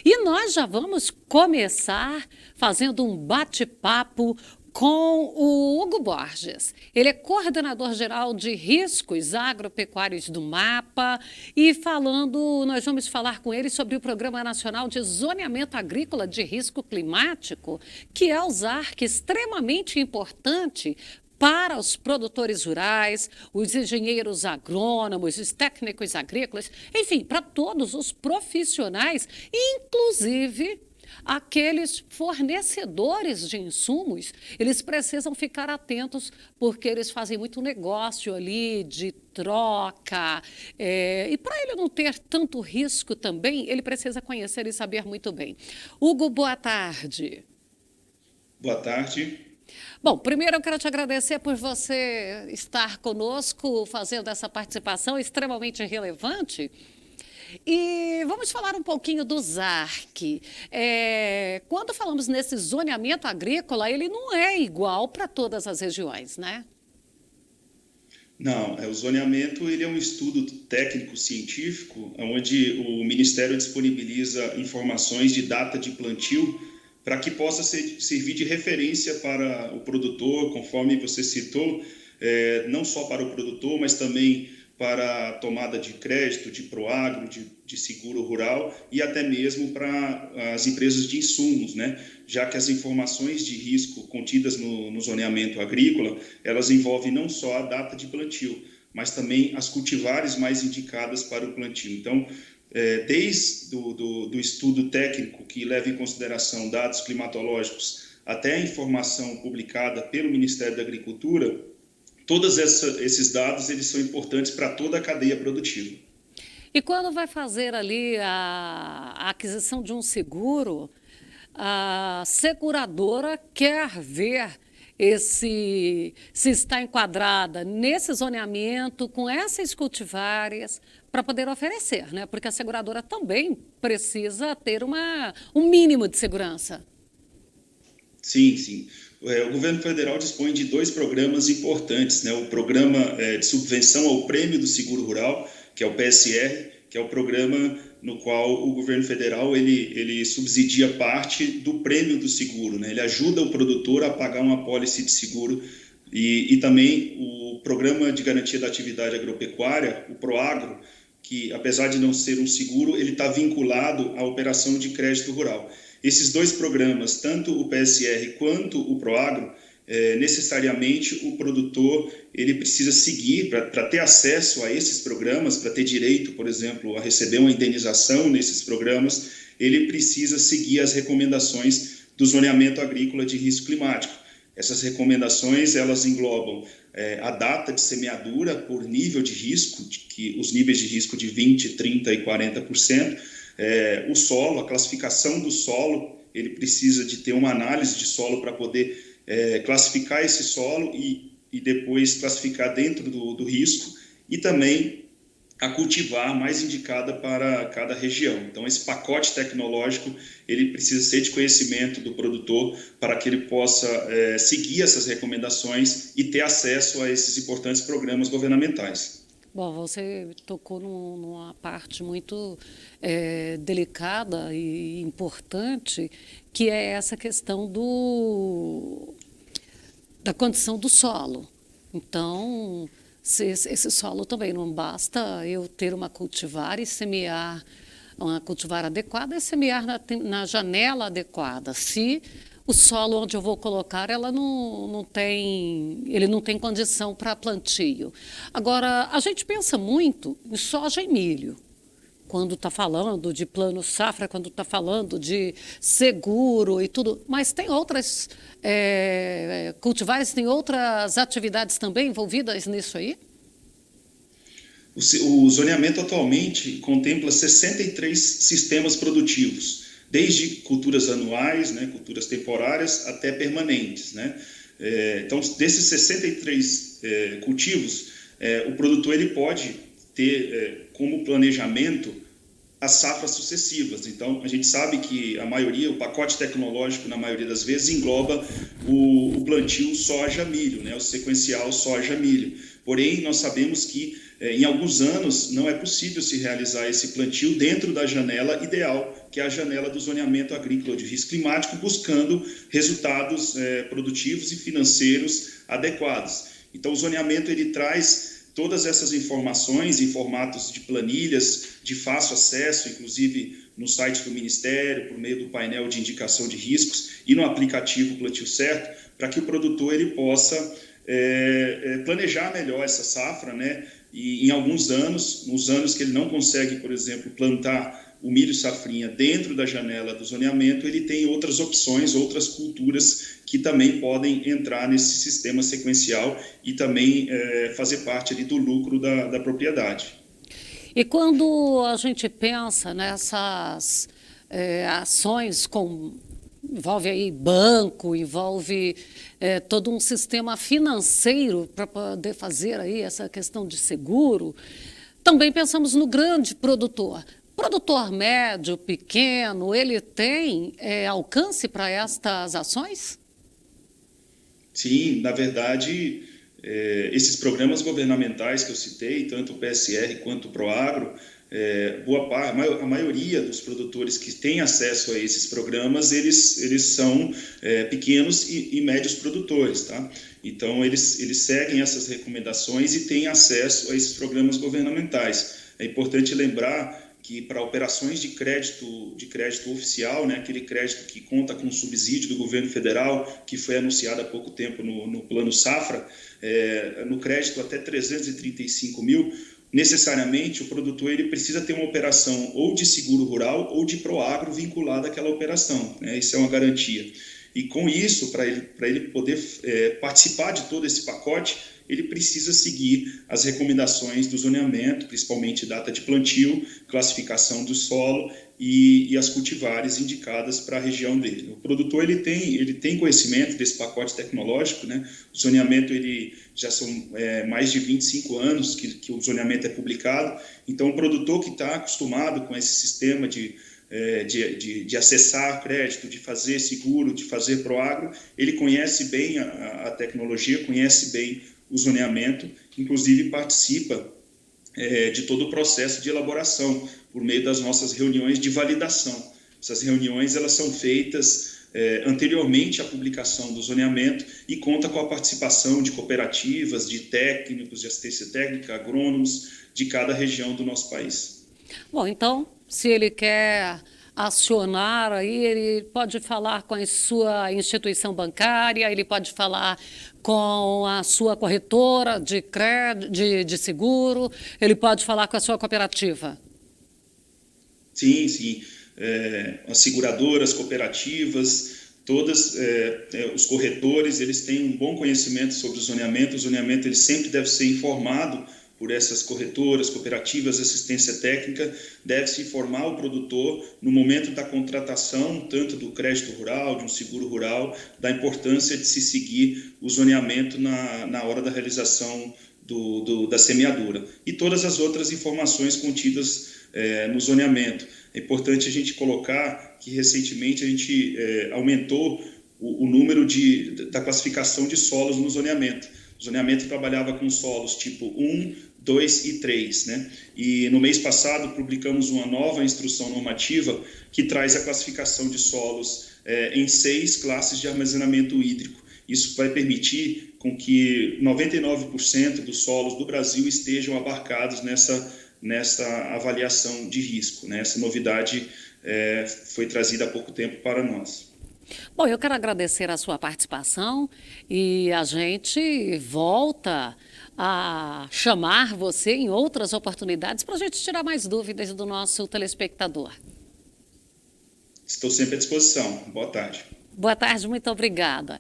E nós já vamos começar fazendo um bate-papo com o Hugo Borges. Ele é coordenador geral de riscos agropecuários do MAPA e nós vamos falar com ele sobre o Programa Nacional de Zoneamento Agrícola de Risco Climático, que é o ZARC, extremamente importante para os produtores rurais, os engenheiros agrônomos, os técnicos agrícolas, enfim, para todos os profissionais, inclusive aqueles fornecedores de insumos, eles precisam ficar atentos porque eles fazem muito negócio ali de troca. E para ele não ter tanto risco também, ele precisa conhecer e saber muito bem. Hugo, boa tarde. Boa tarde. Bom, primeiro eu quero te agradecer por você estar conosco, fazendo essa participação extremamente relevante. E vamos falar um pouquinho do ZARC. Quando falamos nesse zoneamento agrícola, ele não é igual para todas as regiões, né? Não, o zoneamento ele é um estudo técnico-científico onde o Ministério disponibiliza informações de data de plantio para que possa servir de referência para o produtor, conforme você citou, não só para o produtor, mas também para a tomada de crédito, de Proagro, de seguro rural e até mesmo para as empresas de insumos, né? Já que as informações de risco contidas no zoneamento agrícola, elas envolvem não só a data de plantio, mas também as cultivares mais indicadas para o plantio. Então, desde do estudo técnico que leva em consideração dados climatológicos até a informação publicada pelo Ministério da Agricultura, todos esses dados eles são importantes para toda a cadeia produtiva. E quando vai fazer ali a aquisição de um seguro, a seguradora quer ver se está enquadrada nesse zoneamento, com essas cultivares, para poder oferecer, né? Porque a seguradora também precisa ter um mínimo de segurança. Sim, sim. O governo federal dispõe de dois programas importantes, né? O programa de subvenção ao prêmio do seguro rural, que é o PSR, que é o programa no qual o governo federal ele subsidia parte do prêmio do seguro, né? Ele ajuda o produtor a pagar uma apólice de seguro e também o programa de garantia da atividade agropecuária, o Proagro, que apesar de não ser um seguro, ele está vinculado à operação de crédito rural. Esses dois programas, tanto o PSR quanto o Proagro, necessariamente o produtor ele precisa seguir para ter acesso a esses programas, para ter direito, por exemplo, a receber uma indenização nesses programas, ele precisa seguir as recomendações do zoneamento agrícola de risco climático. Essas recomendações elas englobam a data de semeadura por nível de risco, que os níveis de risco de 20%, 30% e 40%, o solo, a classificação do solo, ele precisa de ter uma análise de solo para poder classificar esse solo e depois classificar dentro do risco e também a cultivar mais indicada para cada região. Então, esse pacote tecnológico, ele precisa ser de conhecimento do produtor para que ele possa seguir essas recomendações e ter acesso a esses importantes programas governamentais. Bom, você tocou numa parte muito delicada e importante, que é essa questão da condição do solo. Então, esse solo também não basta eu ter uma cultivar e semear, uma cultivar adequada e semear na janela adequada. Se o solo onde eu vou colocar, ele não tem condição para plantio. Agora, a gente pensa muito em soja e milho, quando está falando de plano safra, quando está falando de seguro e tudo, mas tem outras cultivares, tem outras atividades também envolvidas nisso aí? O zoneamento atualmente contempla 63 sistemas produtivos, desde culturas anuais, né, culturas temporárias, até permanentes, né? Então, desses 63 cultivos, o produtor ele pode ter como planejamento as safras sucessivas. Então, a gente sabe que o pacote tecnológico, na maioria das vezes, engloba o plantio soja-milho, né, o sequencial soja-milho. Porém, nós sabemos que em alguns anos não é possível se realizar esse plantio dentro da janela ideal, que é a janela do zoneamento agrícola de risco climático, buscando resultados produtivos e financeiros adequados. Então, o zoneamento ele traz todas essas informações em formatos de planilhas de fácil acesso, inclusive no site do Ministério, por meio do painel de indicação de riscos e no aplicativo Plantio Certo, para que o produtor ele possa planejar melhor essa safra, né? E em alguns anos, nos anos que ele não consegue, por exemplo, plantar o milho safrinha dentro da janela do zoneamento, ele tem outras opções, outras culturas que também podem entrar nesse sistema sequencial e também fazer parte ali do lucro da propriedade. E quando a gente pensa nessas ações envolve aí banco, envolve todo um sistema financeiro para poder fazer aí essa questão de seguro, também pensamos no grande produtor. Produtor médio, pequeno, ele tem alcance para estas ações? Sim, na verdade, esses programas governamentais que eu citei, tanto o PSR quanto o Proagro, a maioria dos produtores que têm acesso a esses programas, eles são pequenos e médios produtores, tá? Então, eles seguem essas recomendações e têm acesso a esses programas governamentais. É importante lembrar que para operações de crédito oficial, né, aquele crédito que conta com subsídio do governo federal, que foi anunciado há pouco tempo no Plano Safra, no crédito até 335 mil, necessariamente o produtor ele precisa ter uma operação ou de seguro rural ou de Proagro vinculada àquela operação, né? Isso é uma garantia. E com isso, para ele poder participar de todo esse pacote, ele precisa seguir as recomendações do zoneamento, principalmente data de plantio, classificação do solo e as cultivares indicadas para a região dele. O produtor ele tem conhecimento desse pacote tecnológico, né? O zoneamento já são mais de 25 anos que o zoneamento é publicado, então o produtor que está acostumado com esse sistema de acessar crédito, de fazer seguro, de fazer Proagro, ele conhece bem a tecnologia, conhece bem o zoneamento, inclusive participa de todo o processo de elaboração por meio das nossas reuniões de validação. Essas reuniões elas são feitas anteriormente à publicação do zoneamento e conta com a participação de cooperativas, de técnicos de assistência técnica, agrônomos de cada região do nosso país. Bom, então, se ele quer acionar aí, ele pode falar com a sua instituição bancária, ele pode falar com a sua corretora de crédito, de seguro, ele pode falar com a sua cooperativa. Sim, sim. As seguradoras, cooperativas, todas, os corretores, eles têm um bom conhecimento sobre o zoneamento ele sempre deve ser informado por essas corretoras, cooperativas, assistência técnica, deve-se informar o produtor no momento da contratação, tanto do crédito rural, de um seguro rural, da importância de se seguir o zoneamento na hora da realização da semeadura. E todas as outras informações contidas no zoneamento. É importante a gente colocar que recentemente a gente aumentou o número da classificação de solos no zoneamento. O zoneamento trabalhava com solos tipo 1, 2 e 3, né? E no mês passado publicamos uma nova instrução normativa que traz a classificação de solos em 6 classes de armazenamento hídrico. Isso vai permitir com que 99% dos solos do Brasil estejam abarcados nessa avaliação de risco, né? Essa novidade foi trazida há pouco tempo para nós. Bom, eu quero agradecer a sua participação e a gente volta a chamar você em outras oportunidades para a gente tirar mais dúvidas do nosso telespectador. Estou sempre à disposição. Boa tarde. Boa tarde, muito obrigada.